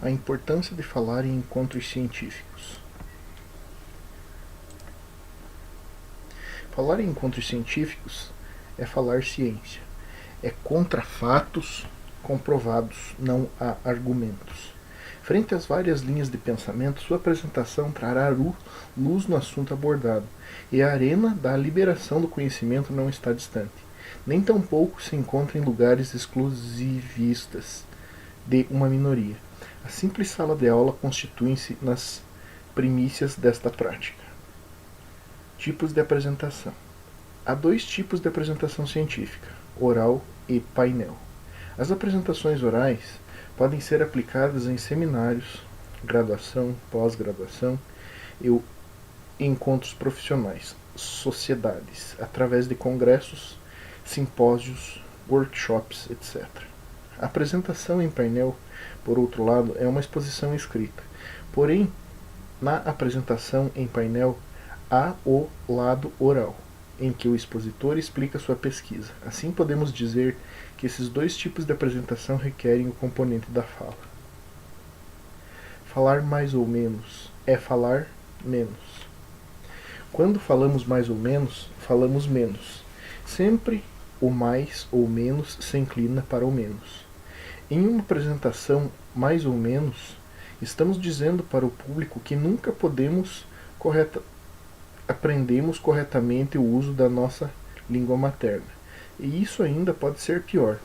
A importância de falar em encontros científicos. Falar em encontros científicos é falar ciência. É contra fatos comprovados, não há argumentos. Frente às várias linhas de pensamento, sua apresentação trará luz no assunto abordado, e a arena da liberação do conhecimento não está distante. Nem tampouco se encontra em lugares exclusivistas de uma minoria. A simples sala de aula constitui-se nas primícias desta prática. Tipos de apresentação. Há dois tipos de apresentação científica, oral e painel. As apresentações orais podem ser aplicadas em seminários, graduação, pós-graduação e encontros profissionais, sociedades, através de congressos, simpósios, workshops, etc. A apresentação em painel, por outro lado, é uma exposição escrita. Porém, na apresentação em painel, há o lado oral, em que o expositor explica sua pesquisa. Assim, podemos dizer que esses dois tipos de apresentação requerem o componente da fala. Falar mais ou menos é falar menos. Quando falamos mais ou menos, falamos menos. Sempre o mais ou menos se inclina para o menos. Em uma apresentação mais ou menos, estamos dizendo para o público que nunca aprendemos corretamente o uso da nossa língua materna. E isso ainda pode ser pior,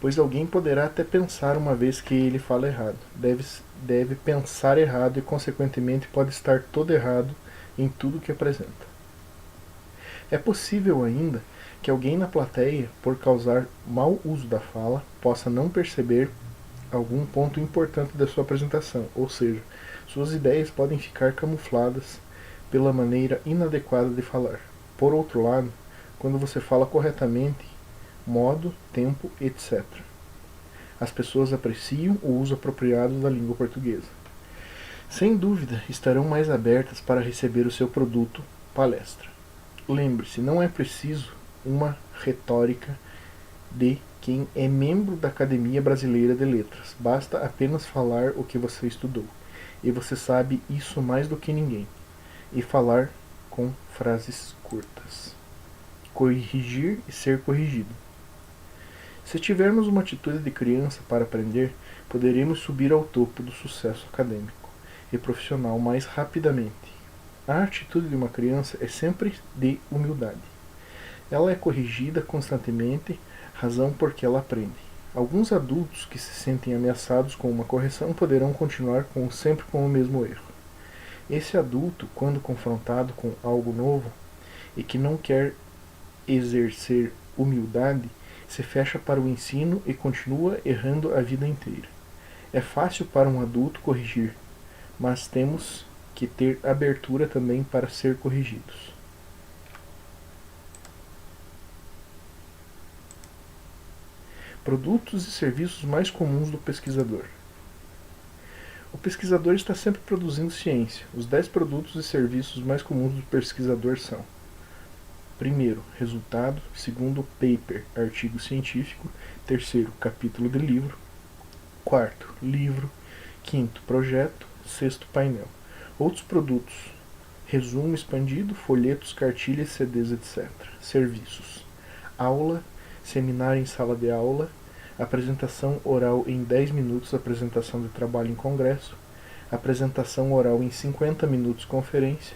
pois alguém poderá até pensar uma vez que ele fala errado. Deve pensar errado e, consequentemente, pode estar todo errado em tudo que apresenta. É possível ainda que alguém na plateia, por causar mau uso da fala, possa não perceber algum ponto importante da sua apresentação, ou seja, suas ideias podem ficar camufladas pela maneira inadequada de falar. Por outro lado, quando você fala corretamente, modo, tempo, etc., as pessoas apreciam o uso apropriado da língua portuguesa. Sem dúvida, estarão mais abertas para receber o seu produto, palestra. Lembre-se, não é preciso uma retórica de quem é membro da Academia Brasileira de Letras. Basta apenas falar o que você estudou. E você sabe isso mais do que ninguém. E falar com frases curtas. Corrigir e ser corrigido. Se tivermos uma atitude de criança para aprender, poderemos subir ao topo do sucesso acadêmico e profissional mais rapidamente. A atitude de uma criança é sempre de humildade. Ela é corrigida constantemente, razão porque ela aprende. Alguns adultos que se sentem ameaçados com uma correção poderão continuar sempre com o mesmo erro. Esse adulto, quando confrontado com algo novo e que não quer exercer humildade, se fecha para o ensino e continua errando a vida inteira. É fácil para um adulto corrigir, mas temos que ter abertura também para ser corrigidos. Produtos e serviços mais comuns do pesquisador. O pesquisador está sempre produzindo ciência. Os 10 produtos e serviços mais comuns do pesquisador são: primeiro, resultado; segundo, paper, artigo científico; terceiro, capítulo de livro; quarto, livro; quinto, projeto; sexto, painel. Outros produtos: resumo expandido, folhetos, cartilhas, CDs, etc. Serviços: aula, seminário em sala de aula, apresentação oral em 10 minutos, apresentação de trabalho em congresso, apresentação oral em 50 minutos, conferência,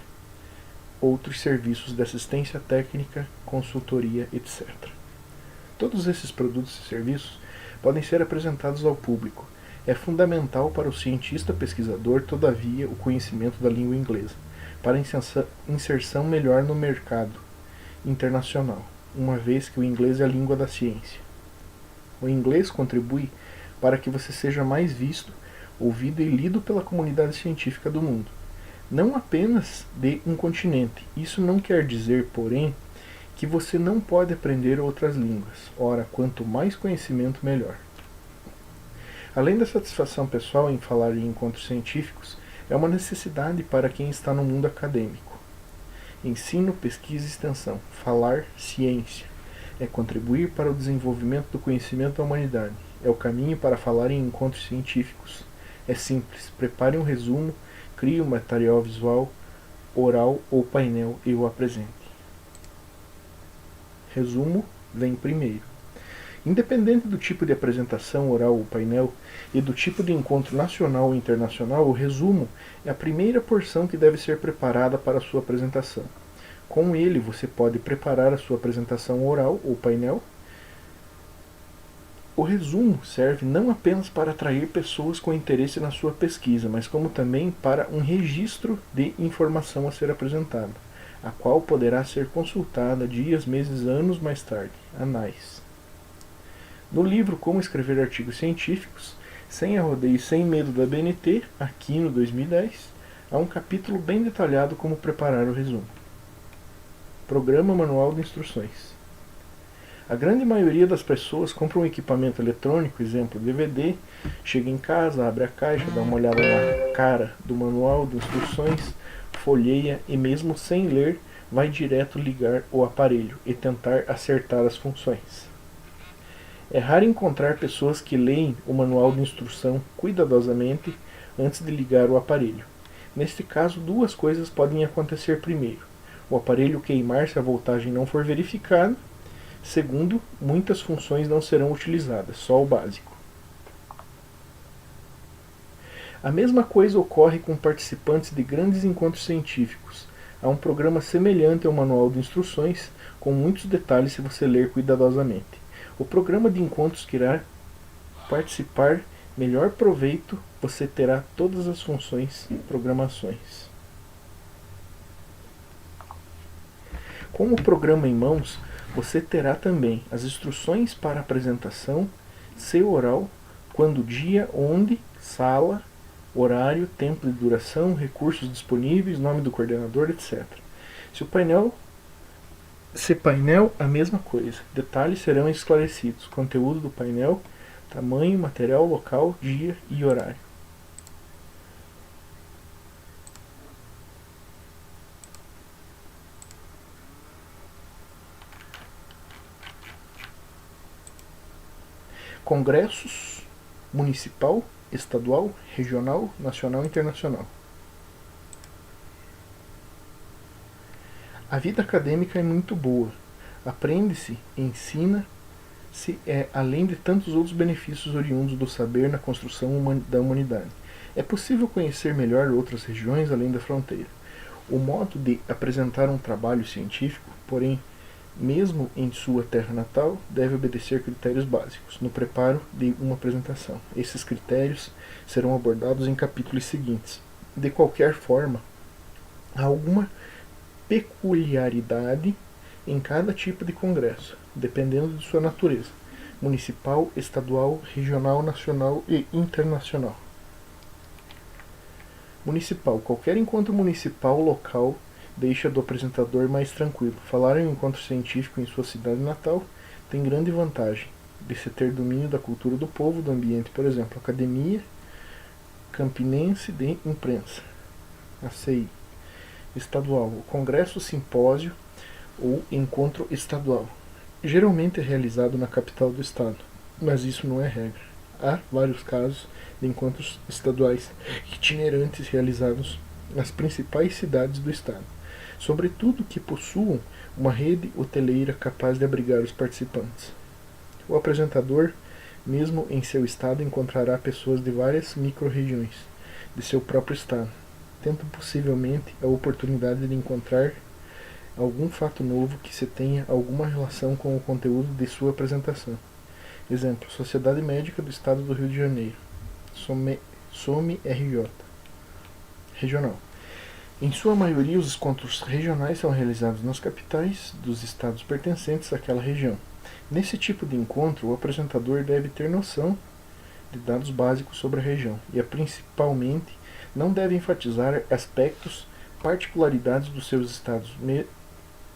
outros serviços de assistência técnica, consultoria, etc. Todos esses produtos e serviços podem ser apresentados ao público. É fundamental para o cientista pesquisador, todavia, o conhecimento da língua inglesa, para inserção melhor no mercado internacional, uma vez que o inglês é a língua da ciência. O inglês contribui para que você seja mais visto, ouvido e lido pela comunidade científica do mundo, não apenas de um continente. Isso não quer dizer, porém, que você não pode aprender outras línguas. Ora, quanto mais conhecimento, melhor. Além da satisfação pessoal em falar em encontros científicos, é uma necessidade para quem está no mundo acadêmico. Ensino, pesquisa e extensão. Falar ciência é contribuir para o desenvolvimento do conhecimento da humanidade. É o caminho para falar em encontros científicos. É simples, prepare um resumo, crie um material visual, oral ou painel e o apresente. Resumo vem primeiro. Independente do tipo de apresentação oral ou painel e do tipo de encontro nacional ou internacional, o resumo é a primeira porção que deve ser preparada para a sua apresentação. Com ele, você pode preparar a sua apresentação oral ou painel. O resumo serve não apenas para atrair pessoas com interesse na sua pesquisa, mas como também para um registro de informação a ser apresentada, a qual poderá ser consultada dias, meses, anos mais tarde. Anais. No livro Como Escrever Artigos Científicos, sem arrodeio e sem medo da BNT, aqui no 2010, há um capítulo bem detalhado como preparar o resumo. Programa Manual de Instruções. A grande maioria das pessoas compra um equipamento eletrônico, exemplo DVD, chega em casa, abre a caixa, dá uma olhada na cara do manual de instruções, folheia e mesmo sem ler, vai direto ligar o aparelho e tentar acertar as funções. É raro encontrar pessoas que leem o manual de instrução cuidadosamente antes de ligar o aparelho. Neste caso, duas coisas podem acontecer primeiro. O aparelho queimar se a voltagem não for verificada. Segundo, muitas funções não serão utilizadas, só o básico. A mesma coisa ocorre com participantes de grandes encontros científicos. Há um programa semelhante ao manual de instruções, com muitos detalhes se você ler cuidadosamente. O programa de encontros que irá participar, melhor proveito, você terá todas as funções e programações. Com o programa em mãos, você terá também as instruções para apresentação, seu oral, quando, dia, onde, sala, horário, tempo de duração, recursos disponíveis, nome do coordenador, etc. Se painel, a mesma coisa. Detalhes serão esclarecidos. Conteúdo do painel, tamanho, material, local, dia e horário. Congressos municipal, estadual, regional, nacional e internacional. A vida acadêmica é muito boa. Aprende-se, ensina-se, além de tantos outros benefícios oriundos do saber na construção da humanidade. É possível conhecer melhor outras regiões além da fronteira. O modo de apresentar um trabalho científico, porém, mesmo em sua terra natal, deve obedecer critérios básicos no preparo de uma apresentação. Esses critérios serão abordados em capítulos seguintes. De qualquer forma, há alguma peculiaridade em cada tipo de congresso, dependendo de sua natureza: municipal, estadual, regional, nacional e internacional. Municipal. Qualquer encontro municipal local deixa do apresentador mais tranquilo. Falar em um encontro científico em sua cidade natal tem grande vantagem de se ter domínio da cultura do povo, do ambiente, por exemplo, Academia Campinense de Imprensa, ACI. Estadual, o Congresso Simpósio ou Encontro Estadual. Geralmente é realizado na capital do estado, mas isso não é regra. Há vários casos de encontros estaduais itinerantes realizados nas principais cidades do estado, sobretudo que possuam uma rede hoteleira capaz de abrigar os participantes. O apresentador, mesmo em seu estado, encontrará pessoas de várias micro-regiões de seu próprio estado, tendo possivelmente a oportunidade de encontrar algum fato novo que se tenha alguma relação com o conteúdo de sua apresentação. Exemplo: Sociedade Médica do Estado do Rio de Janeiro, SOME-RJ. Regional. Em sua maioria, os encontros regionais são realizados nas capitais dos estados pertencentes àquela região. Nesse tipo de encontro, o apresentador deve ter noção de dados básicos sobre a região e, principalmente, não deve enfatizar aspectos, particularidades dos seus estados,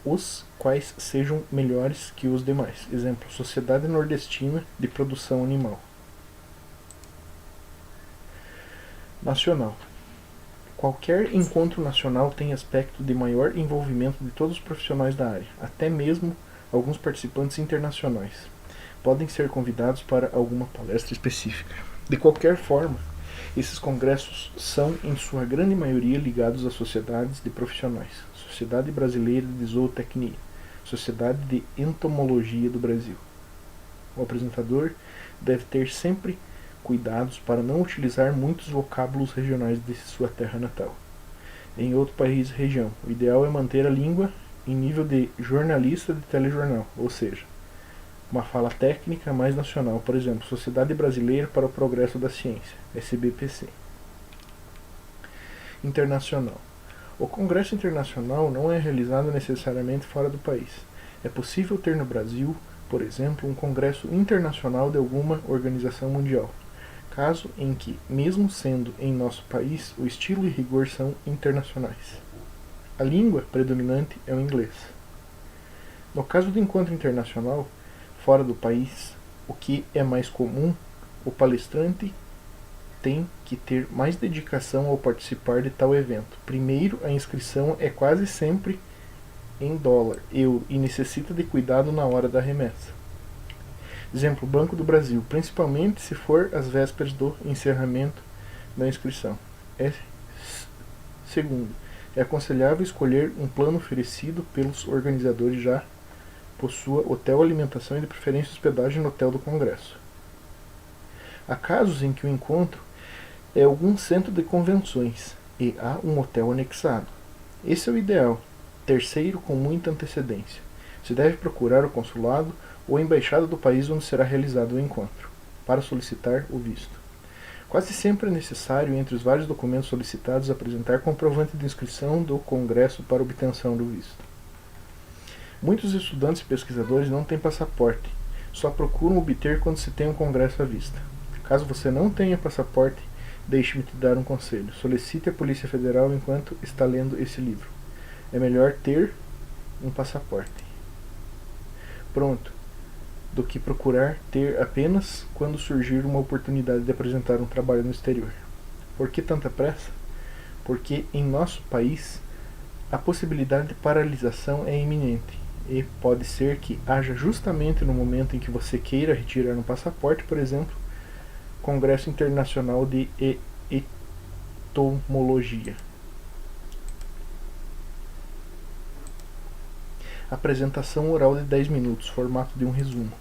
os quais sejam melhores que os demais. Exemplo: Sociedade Nordestina de Produção Animal. Nacional. Qualquer encontro nacional tem aspecto de maior envolvimento de todos os profissionais da área, até mesmo alguns participantes internacionais podem ser convidados para alguma palestra específica. De qualquer forma, Esses congressos são, em sua grande maioria, ligados a sociedades de profissionais. Sociedade Brasileira de Zootecnia, Sociedade de Entomologia do Brasil. O apresentador deve ter sempre cuidados para não utilizar muitos vocábulos regionais de sua terra natal. Em outro país e região, o ideal é manter a língua em nível de jornalista de telejornal, ou seja, uma fala técnica mais nacional, por exemplo, Sociedade Brasileira para o Progresso da Ciência, SBPC. Internacional. O Congresso Internacional não é realizado necessariamente fora do país. É possível ter no Brasil, por exemplo, um congresso internacional de alguma organização mundial, caso em que, mesmo sendo em nosso país, o estilo e rigor são internacionais. A língua predominante é o inglês. No caso do encontro internacional, fora do país, o que é mais comum, o palestrante tem que ter mais dedicação ao participar de tal evento. Primeiro, a inscrição é quase sempre em dólar, euro, e necessita de cuidado na hora da remessa. Exemplo, Banco do Brasil, principalmente se for às vésperas do encerramento da inscrição. Segundo, é aconselhável escolher um plano oferecido pelos organizadores já possua hotel, alimentação e de preferência hospedagem no hotel do congresso. Há casos em que o encontro é algum centro de convenções e há um hotel anexado. Esse é o ideal. Terceiro, com muita antecedência. Se deve procurar o consulado ou a embaixada do país onde será realizado o encontro, para solicitar o visto. Quase sempre é necessário, entre os vários documentos solicitados, apresentar comprovante de inscrição do congresso para obtenção do visto. Muitos estudantes e pesquisadores não têm passaporte, só procuram obter quando se tem um congresso à vista. Caso você não tenha passaporte, deixe-me te dar um conselho. Solicite a Polícia Federal enquanto está lendo esse livro. É melhor ter um passaporte pronto do que procurar ter apenas quando surgir uma oportunidade de apresentar um trabalho no exterior. Por que tanta pressa? Porque em nosso país a possibilidade de paralisação é iminente e pode ser que haja justamente no momento em que você queira retirar um passaporte, por exemplo, Congresso Internacional de Entomologia. Apresentação oral de 10 minutos, formato de um resumo.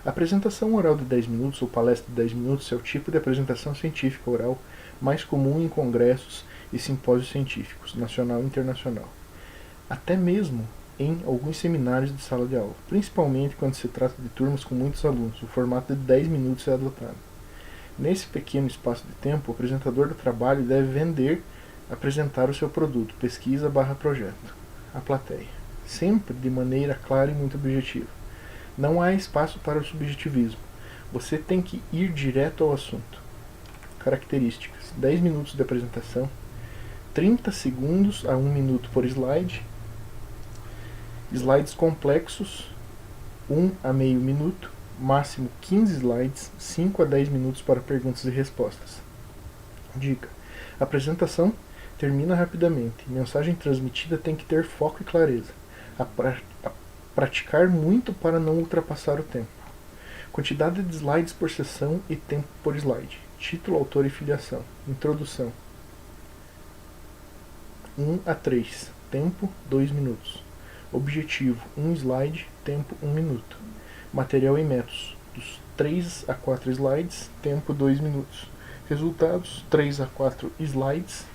A apresentação oral de 10 minutos ou palestra de 10 minutos é o tipo de apresentação científica oral mais comum em congressos e simpósios científicos, nacional e internacional. Até mesmo em alguns seminários de sala de aula, principalmente quando se trata de turmas com muitos alunos, o formato de 10 minutos é adotado. Nesse pequeno espaço de tempo, o apresentador do trabalho deve apresentar o seu produto, pesquisa/projeto, à plateia, sempre de maneira clara e muito objetiva. Não há espaço para o subjetivismo. Você tem que ir direto ao assunto. Características: 10 minutos de apresentação, 30 segundos a 1 minuto por slide, slides complexos, 1 a meio minuto, máximo 15 slides, 5 a 10 minutos para perguntas e respostas. Dica: a apresentação termina rapidamente. Mensagem transmitida tem que ter foco e clareza. Praticar muito para não ultrapassar o tempo. Quantidade de slides por sessão e tempo por slide. Título, autor e filiação. Introdução. 1 a 3. Tempo, 2 minutos. Objetivo, 1 slide. Tempo, 1 minuto. Material e métodos. Dos 3 a 4 slides. Tempo, 2 minutos. Resultados, 3 a 4 slides.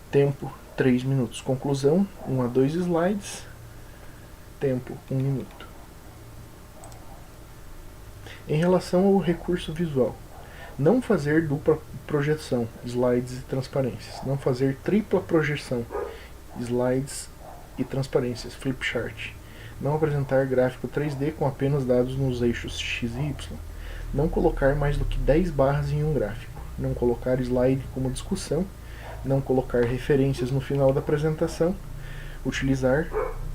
Tempo, 3 minutos. Conclusão, 1 a 2 slides. Tempo, 1 minuto. Em relação ao recurso visual, não fazer dupla projeção, slides e transparências. Não fazer tripla projeção, slides e transparências, flip chart. Não apresentar gráfico 3D com apenas dados nos eixos X e Y. Não colocar mais do que 10 barras em um gráfico. Não colocar slide como discussão. Não colocar referências no final da apresentação. Utilizar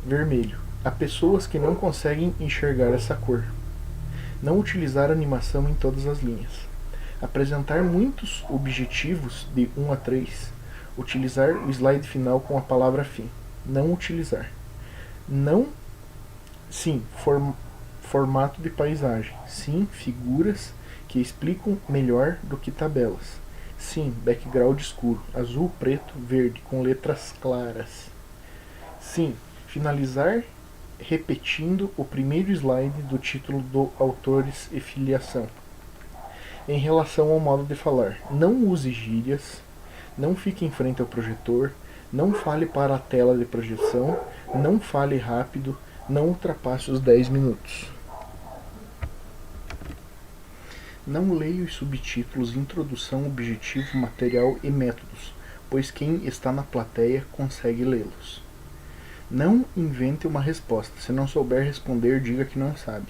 vermelho. Há pessoas que não conseguem enxergar essa cor. Não utilizar animação em todas as linhas. Apresentar muitos objetivos de 1 a 3. Utilizar o slide final com a palavra fim. Não utilizar. Sim, formato de paisagem. Sim, figuras que explicam melhor do que tabelas. Sim, background escuro, azul, preto, verde, com letras claras. Sim, finalizar repetindo o primeiro slide do título do Autores e Filiação. Em relação ao modo de falar, não use gírias, não fique em frente ao projetor, não fale para a tela de projeção, não fale rápido, não ultrapasse os 10 minutos. Não leia os subtítulos Introdução, Objetivo, Material e Métodos, pois quem está na plateia consegue lê-los. Não invente uma resposta. Se não souber responder, diga que não sabe.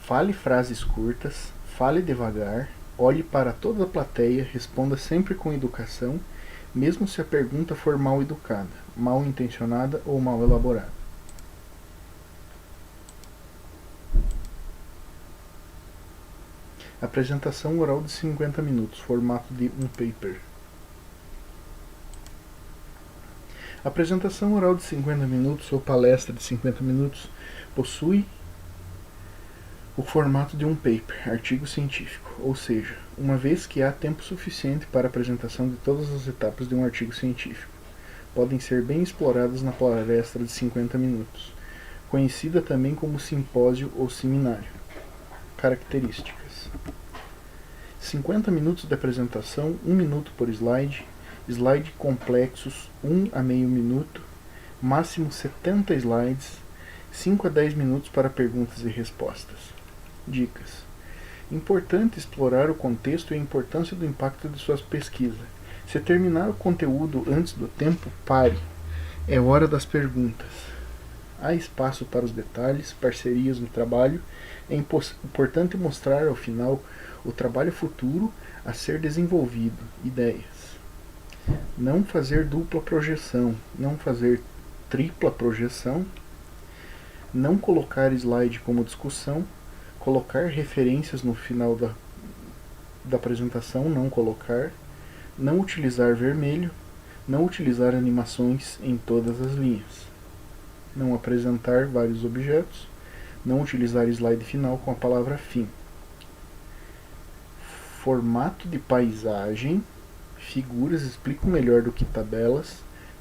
Fale frases curtas, fale devagar, olhe para toda a plateia, responda sempre com educação, mesmo se a pergunta for mal educada, mal intencionada ou mal elaborada. Apresentação oral de 50 minutos, formato de um paper. A apresentação oral de 50 minutos ou palestra de 50 minutos possui o formato de um paper, artigo científico, ou seja, uma vez que há tempo suficiente para a apresentação de todas as etapas de um artigo científico, podem ser bem exploradas na palestra de 50 minutos, conhecida também como simpósio ou seminário. Características: 50 minutos de apresentação, 1 minuto por slide, slide complexos 1 a meio minuto, máximo 70 slides, 5 a 10 minutos para perguntas e respostas. Dicas: importante explorar o contexto e a importância do impacto de suas pesquisas. Se terminar o conteúdo antes do tempo, pare. É hora das perguntas. Há espaço para os detalhes, parcerias no trabalho. É importante mostrar ao final o trabalho futuro a ser desenvolvido, ideias. Não fazer dupla projeção, não fazer tripla projeção, não colocar slide como discussão, colocar referências no final da apresentação, não colocar, não utilizar vermelho, não utilizar animações em todas as linhas, não apresentar vários objetos, não utilizar slide final com a palavra fim. Formato de paisagem, figuras explicam melhor do que tabelas,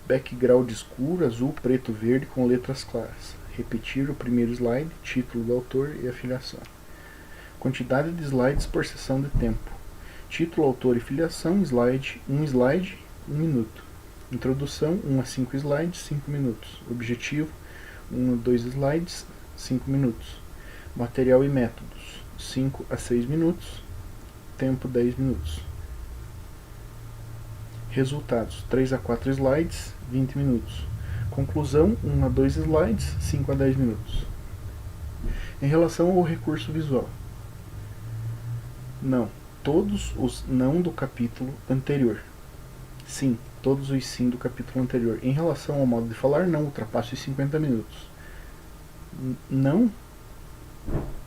background escuro, azul, preto, verde com letras claras. Repetir o primeiro slide, título do autor e afiliação. Quantidade de slides por sessão de tempo. Título, autor e filiação, slide, 1 slide, 1 minuto. Introdução, 1 a 5 slides, 5 minutos. Objetivo, 1 a 2 slides, 5 minutos. Material e métodos, 5 a 6 minutos. Tempo, 10 minutos. Resultados, 3 a 4 slides, 20 minutos. Conclusão, 1 a 2 slides, 5 a 10 minutos. Em relação ao recurso visual. Não. Todos os não do capítulo anterior. Sim. Todos os sim do capítulo anterior. Em relação ao modo de falar, não ultrapasse os 50 minutos. Não.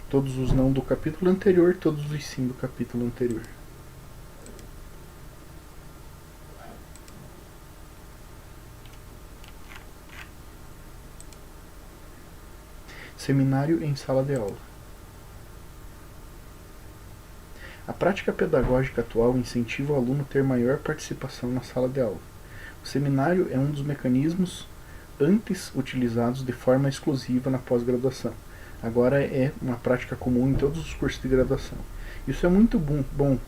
Todos os não do capítulo anterior, todos os sim do capítulo anterior. Seminário em sala de aula. A prática pedagógica atual incentiva o aluno a ter maior participação na sala de aula. O seminário é um dos mecanismos antes utilizados de forma exclusiva na pós-graduação. Agora é uma prática comum em todos os cursos de graduação. Isso é muito bom,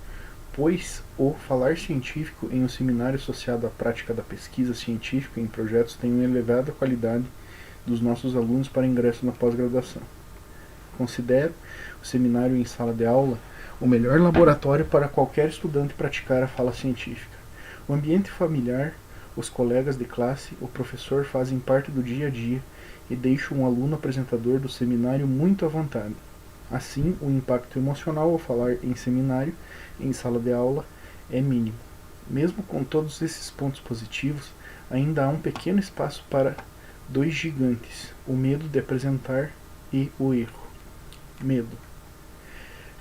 pois o falar científico em um seminário associado à prática da pesquisa científica em projetos tem uma elevada qualidade dos nossos alunos para ingresso na pós-graduação. Considero o seminário em sala de aula o melhor laboratório para qualquer estudante praticar a fala científica. O ambiente familiar, os colegas de classe, o professor fazem parte do dia a dia e deixam um aluno apresentador do seminário muito à vontade. Assim, o impacto emocional ao falar em seminário, em sala de aula, é mínimo. Mesmo com todos esses pontos positivos, ainda há um pequeno espaço para dois gigantes, o medo de apresentar e o erro. Medo.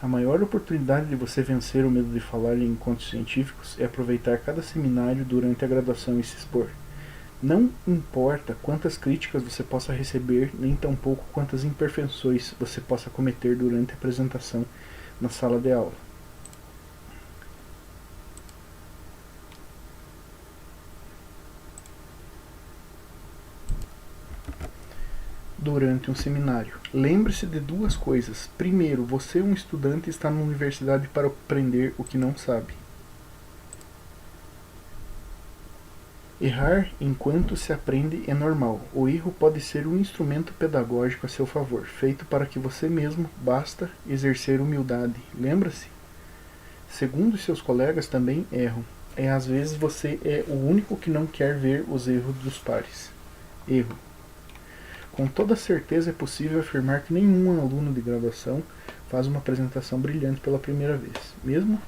A maior oportunidade de você vencer o medo de falar em encontros científicos é aproveitar cada seminário durante a graduação e se expor. Não importa quantas críticas você possa receber, nem tampouco quantas imperfeições você possa cometer durante a apresentação na sala de aula. Durante um seminário, lembre-se de duas coisas. Primeiro, você é um estudante e está na universidade para aprender o que não sabe. Errar enquanto se aprende é normal. O erro pode ser um instrumento pedagógico a seu favor, feito para que você mesmo, basta exercer humildade. Lembra-se? Segundo, seus colegas também erram. Às vezes você é o único que não quer ver os erros dos pares. Erro. Com toda certeza é possível afirmar que nenhum aluno de graduação faz uma apresentação brilhante pela primeira vez. Mesmo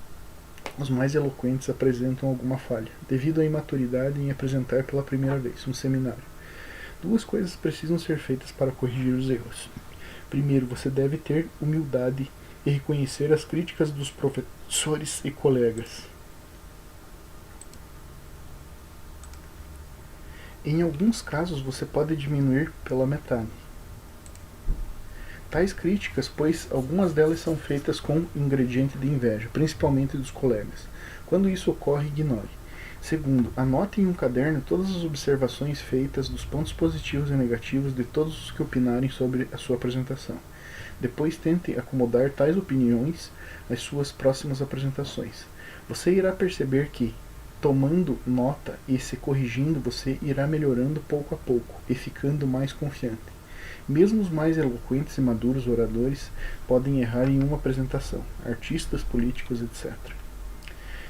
os mais eloquentes apresentam alguma falha, devido à imaturidade em apresentar pela primeira vez um seminário. Duas coisas precisam ser feitas para corrigir os erros. Primeiro, você deve ter humildade e reconhecer as críticas dos professores e colegas. Em alguns casos, você pode diminuir pela metade tais críticas, pois algumas delas são feitas com ingrediente de inveja, principalmente dos colegas. Quando isso ocorre, ignore. Segundo, anote em um caderno todas as observações feitas dos pontos positivos e negativos de todos os que opinarem sobre a sua apresentação. Depois tente acomodar tais opiniões às suas próximas apresentações. Você irá perceber que, tomando nota e se corrigindo, você irá melhorando pouco a pouco e ficando mais confiante. Mesmo os mais eloquentes e maduros oradores podem errar em uma apresentação, artistas, políticos, etc.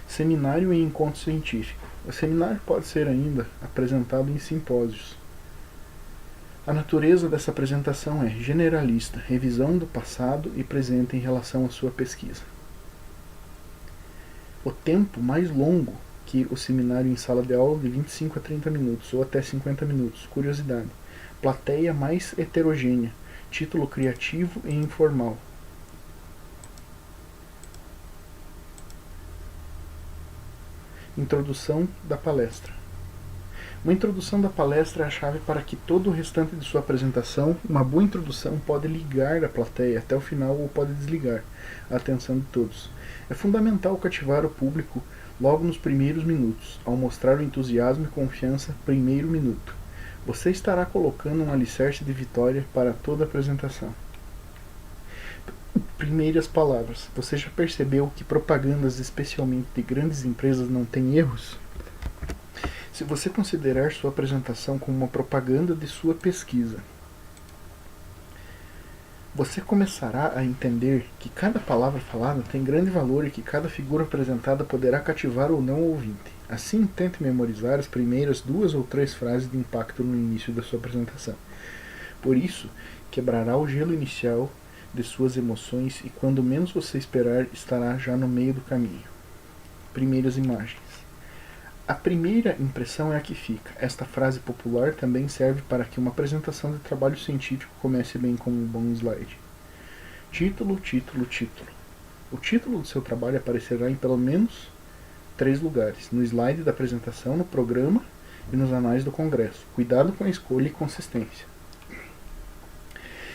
Seminário e encontro científico. O seminário pode ser ainda apresentado em simpósios. A natureza dessa apresentação é generalista, revisão do passado e presente em relação à sua pesquisa. O tempo mais longo que o seminário em sala de aula de 25 a 30 minutos ou até 50 minutos. Curiosidade. Plateia mais heterogênea. Título criativo e informal. Introdução da palestra. Uma introdução da palestra é a chave para que todo o restante de sua apresentação, uma boa introdução pode ligar a plateia até o final ou pode desligar a atenção de todos. É fundamental cativar o público logo nos primeiros minutos, ao mostrar o entusiasmo e confiança primeiro minuto. Você estará colocando um alicerce de vitória para toda a apresentação. Primeiras palavras. Você já percebeu que propagandas, especialmente de grandes empresas, não têm erros? Se você considerar sua apresentação como uma propaganda de sua pesquisa, você começará a entender que cada palavra falada tem grande valor e que cada figura apresentada poderá cativar ou não o ouvinte. Assim, tente memorizar as primeiras 2 ou 3 frases de impacto no início da sua apresentação. Por isso, quebrará o gelo inicial de suas emoções e quando menos você esperar, estará já no meio do caminho. Primeiras imagens. A primeira impressão é a que fica. Esta frase popular também serve para que uma apresentação de trabalho científico comece bem com um bom slide. Título, título, título. O título do seu trabalho aparecerá em pelo menos 3 lugares: no slide da apresentação, no programa e nos anais do congresso. Cuidado com a escolha e consistência.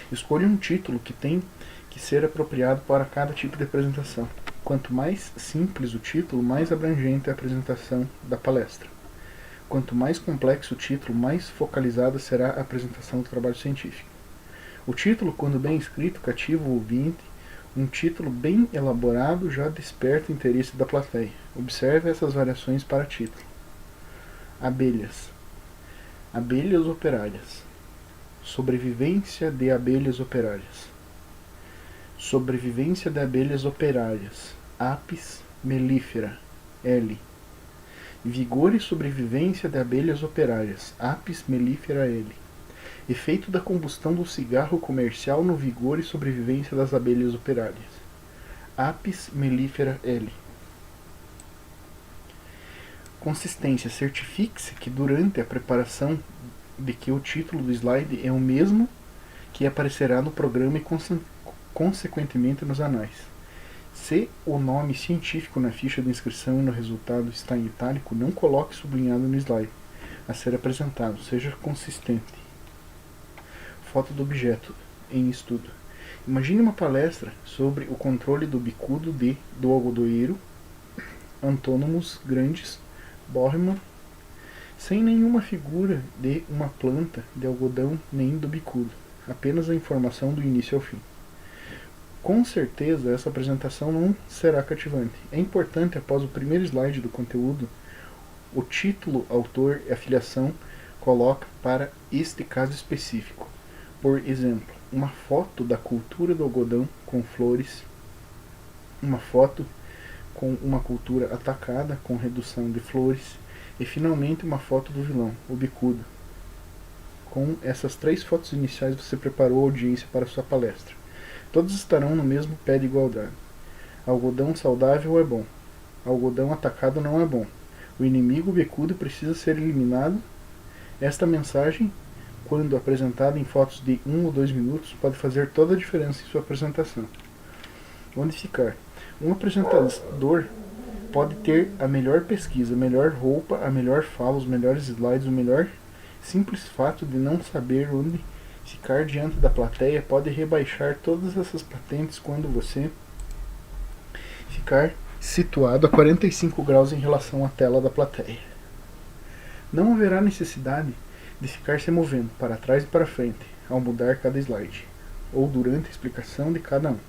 Escolha um título que tem que ser apropriado para cada tipo de apresentação. Quanto mais simples o título, mais abrangente é a apresentação da palestra. Quanto mais complexo o título, mais focalizada será a apresentação do trabalho científico. O título, quando bem escrito, cativa o ouvinte. Um título bem elaborado já desperta o interesse da plateia. Observe essas variações para título. Abelhas. Abelhas operárias. Sobrevivência de abelhas operárias. Sobrevivência de abelhas operárias. Apis mellifera. L. Vigor e sobrevivência de abelhas operárias. Apis mellifera L. Efeito da combustão do cigarro comercial no vigor e sobrevivência das abelhas operárias. Apis mellifera L. Consistência. Certifique-se que durante a preparação de que o título do slide é o mesmo que aparecerá no programa e consequentemente nos anais. Se o nome científico na ficha de inscrição e no resultado está em itálico, não coloque sublinhado no slide a ser apresentado. Seja consistente. Foto do objeto em estudo. Imagine uma palestra sobre o controle do bicudo do algodoeiro Antônomos Grandes Bormann, sem nenhuma figura de uma planta de algodão nem do bicudo, apenas a informação do início ao fim. Com certeza essa apresentação não será cativante. É importante, após o primeiro slide do conteúdo, o título, autor e afiliação coloca para este caso específico. Por exemplo, uma foto da cultura do algodão com flores, uma foto com uma cultura atacada com redução de flores e finalmente uma foto do vilão, o bicudo. Com essas 3 fotos iniciais você preparou a audiência para sua palestra. Todos estarão no mesmo pé de igualdade. Algodão saudável é bom. Algodão atacado não é bom. O inimigo bicudo precisa ser eliminado. Esta mensagem, quando apresentada em fotos de 1 ou 2 minutos, pode fazer toda a diferença em sua apresentação. Onde ficar? Um apresentador pode ter a melhor pesquisa, a melhor roupa, a melhor fala, os melhores slides, o melhor simples fato de não saber onde ficar diante da plateia pode rebaixar todas essas patentes quando você ficar situado a 45 graus em relação à tela da plateia. Não haverá necessidade de ficar se movendo para trás e para frente ao mudar cada slide, ou durante a explicação de cada um.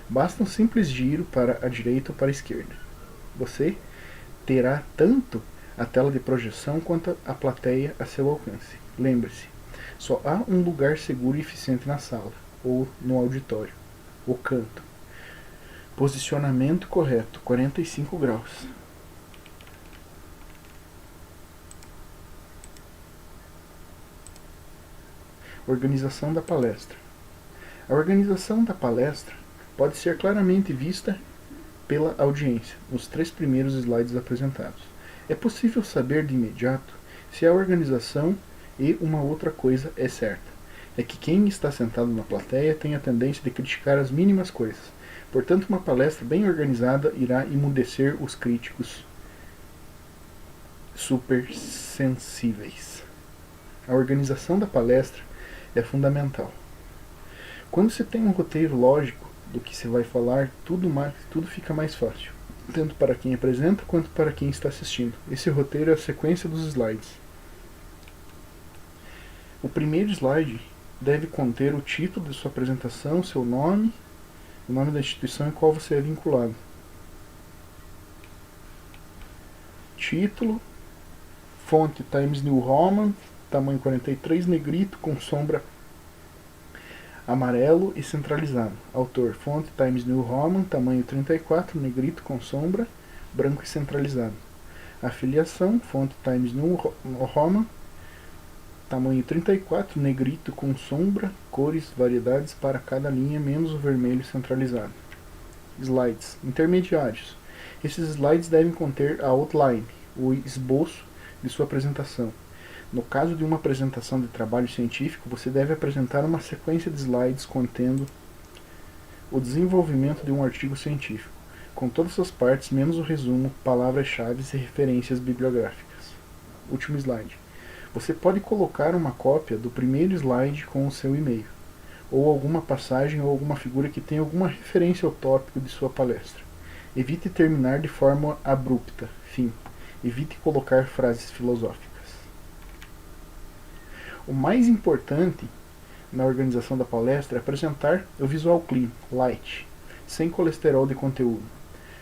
Basta um simples giro para a direita ou para a esquerda. Você terá tanto a tela de projeção quanto a plateia a seu alcance. Lembre-se, só há um lugar seguro e eficiente na sala, ou no auditório, o canto. Posicionamento correto, 45 graus. Organização da palestra. A organização da palestra pode ser claramente vista pela audiência, nos 3 primeiros slides apresentados. É possível saber de imediato se a organização e uma outra coisa é certa. É que quem está sentado na plateia tem a tendência de criticar as mínimas coisas. Portanto, uma palestra bem organizada irá emudecer os críticos supersensíveis. A organização da palestra é fundamental. Quando se tem um roteiro lógico do que se vai falar, tudo fica mais fácil, tanto para quem apresenta quanto para quem está assistindo. Esse roteiro é a sequência dos slides. O primeiro slide deve conter o título de sua apresentação, seu nome, o nome da instituição em qual você é vinculado. Título, fonte Times New Roman, tamanho 43, negrito, com sombra amarelo e centralizado. Autor, fonte Times New Roman, tamanho 34, negrito, com sombra, branco e centralizado. Afiliação, fonte Times New Roman, tamanho 34, negrito, com sombra, cores, variedades para cada linha, menos o vermelho centralizado. Slides intermediários. Esses slides devem conter a outline, o esboço de sua apresentação. No caso de uma apresentação de trabalho científico, você deve apresentar uma sequência de slides contendo o desenvolvimento de um artigo científico, com todas as partes, menos o resumo, palavras-chave e referências bibliográficas. Último slide. Você pode colocar uma cópia do primeiro slide com o seu e-mail, ou alguma passagem ou alguma figura que tenha alguma referência ao tópico de sua palestra. Evite terminar de forma abrupta, fim. Evite colocar frases filosóficas. O mais importante na organização da palestra é apresentar o visual clean, light, sem colesterol de conteúdo.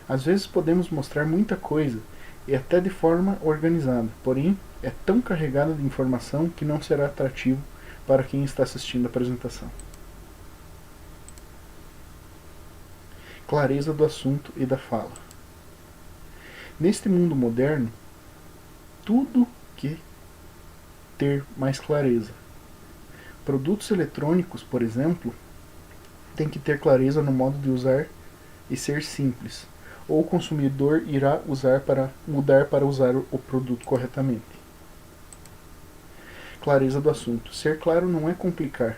Às vezes podemos mostrar muita coisa e até de forma organizada, porém é tão carregada de informação que não será atrativo para quem está assistindo a apresentação. Clareza do assunto e da fala. Neste mundo moderno, tudo que ter mais clareza. Produtos eletrônicos, por exemplo, têm que ter clareza no modo de usar e ser simples, ou o consumidor irá mudar para usar o produto corretamente. Clareza do assunto. Ser claro não é complicar.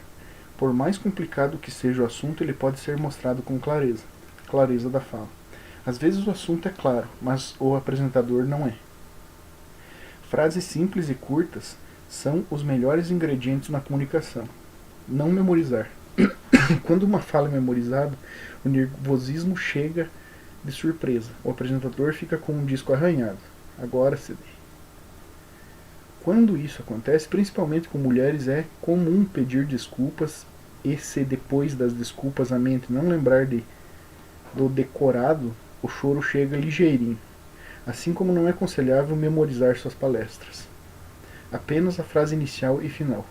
Por mais complicado que seja o assunto, ele pode ser mostrado com clareza. Clareza da fala. Às vezes o assunto é claro, mas o apresentador não é. Frases simples e curtas são os melhores ingredientes na comunicação. Não memorizar. Quando uma fala é memorizada, o nervosismo chega de surpresa. O apresentador fica com um disco arranhado. Agora se dê. Quando isso acontece, principalmente com mulheres, é comum pedir desculpas e se depois das desculpas a mente não lembrar do decorado, o choro chega ligeirinho. Assim como não é aconselhável memorizar suas palestras. Apenas a frase inicial e final.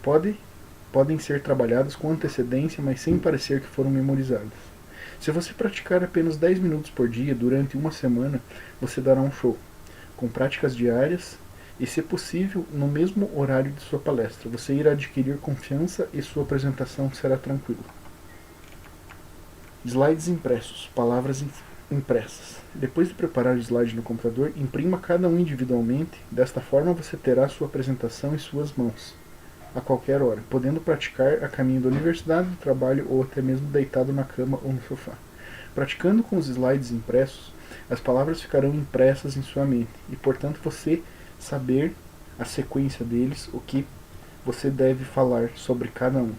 Podem ser trabalhadas com antecedência, mas sem parecer que foram memorizadas. Se você praticar apenas 10 minutos por dia durante uma semana, você dará um show, com práticas diárias e, se possível, no mesmo horário de sua palestra. Você irá adquirir confiança e sua apresentação será tranquila. Slides impressos, palavras impressas. Depois de preparar o slide no computador, imprima cada um individualmente. Desta forma você terá sua apresentação em suas mãos, a qualquer hora, podendo praticar a caminho da universidade, do trabalho ou até mesmo deitado na cama ou no sofá. Praticando com os slides impressos, as palavras ficarão impressas em sua mente e, portanto, você saber a sequência deles, o que você deve falar sobre cada um.